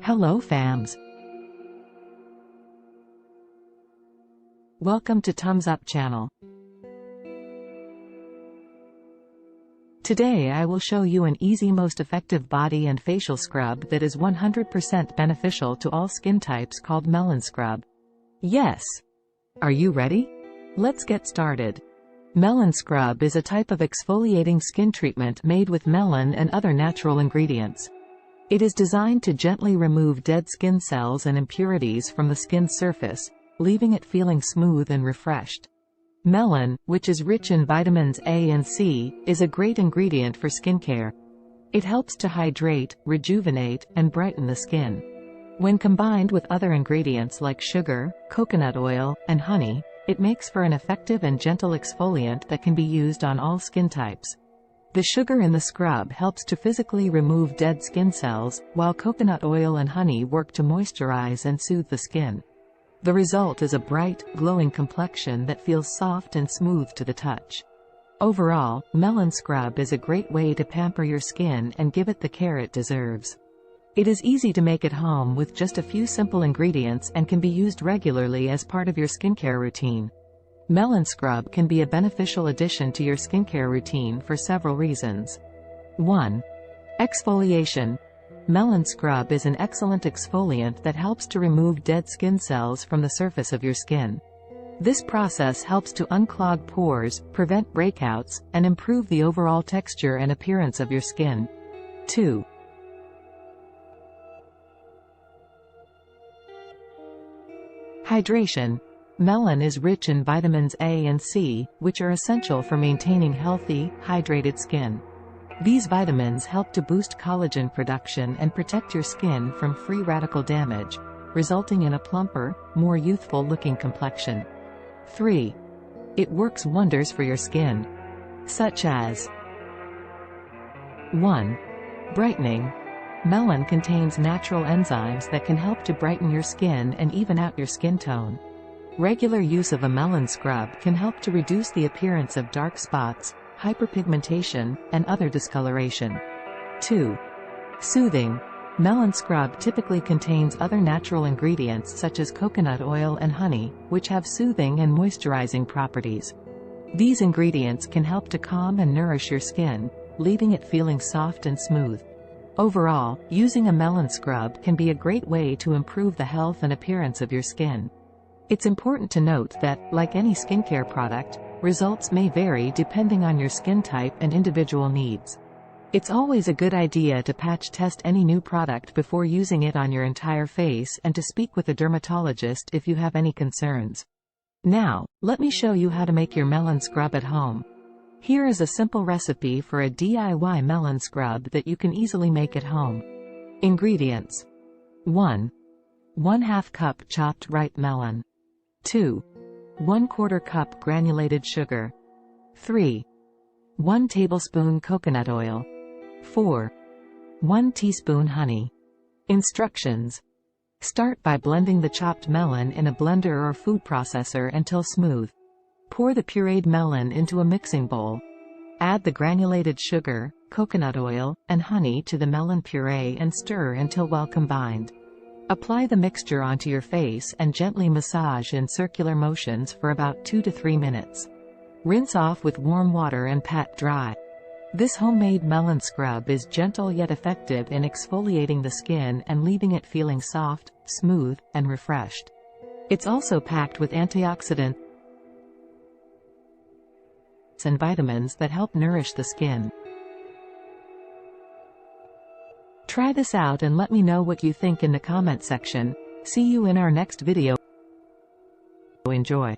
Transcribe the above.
Hello fams. Welcome to Thumbs Up channel. Today I will show you an easy most effective body and facial scrub that is 100% beneficial to all skin types called Melon Scrub. Yes! Are you ready? Let's get started. Melon Scrub is a type of exfoliating skin treatment made with melon and other natural ingredients. It is designed to gently remove dead skin cells and impurities from the skin's surface, leaving it feeling smooth and refreshed. Melon, which is rich in vitamins A and C, is a great ingredient for skincare. It helps to hydrate, rejuvenate, and brighten the skin. When combined with other ingredients like sugar, coconut oil, and honey, it makes for an effective and gentle exfoliant that can be used on all skin types. The sugar in the scrub helps to physically remove dead skin cells, while coconut oil and honey work to moisturize and soothe the skin. The result is a bright, glowing complexion that feels soft and smooth to the touch. Overall, Melon Scrub is a great way to pamper your skin and give it the care it deserves. It is easy to make at home with just a few simple ingredients and can be used regularly as part of your skincare routine. Melon Scrub can be a beneficial addition to your skincare routine for several reasons. 1. Exfoliation. Melon Scrub is an excellent exfoliant that helps to remove dead skin cells from the surface of your skin. This process helps to unclog pores, prevent breakouts, and improve the overall texture and appearance of your skin. 2. Hydration. Melon is rich in vitamins A and C, which are essential for maintaining healthy, hydrated skin. These vitamins help to boost collagen production and protect your skin from free radical damage, resulting in a plumper, more youthful-looking complexion. 3. It works wonders for your skin. Such as 1. Brightening. Melon contains natural enzymes that can help to brighten your skin and even out your skin tone. Regular use of a melon scrub can help to reduce the appearance of dark spots, hyperpigmentation, and other discoloration. 2. Soothing. Melon scrub typically contains other natural ingredients such as coconut oil and honey, which have soothing and moisturizing properties. These ingredients can help to calm and nourish your skin, leaving it feeling soft and smooth. Overall, using a melon scrub can be a great way to improve the health and appearance of your skin. It's important to note that, like any skincare product, results may vary depending on your skin type and individual needs. It's always a good idea to patch test any new product before using it on your entire face and to speak with a dermatologist if you have any concerns. Now, let me show you how to make your melon scrub at home. Here is a simple recipe for a DIY melon scrub that you can easily make at home. Ingredients. 1. 1/2 cup chopped ripe melon. 2. 1/4 cup granulated sugar. 3. 1 tablespoon coconut oil. 4. 1 teaspoon honey. Instructions. Start by blending the chopped melon in a blender or food processor until smooth. Pour the pureed melon into a mixing bowl. Add the granulated sugar, coconut oil, and honey to the melon puree and stir until well combined. Apply the mixture onto your face and gently massage in circular motions for about 2 to 3 minutes. Rinse off with warm water and pat dry. This homemade melon scrub is gentle yet effective in exfoliating the skin and leaving it feeling soft, smooth, and refreshed. It's also packed with antioxidants and vitamins that help nourish the skin. Try this out and let me know what you think in the comment section. See you in our next video. Enjoy.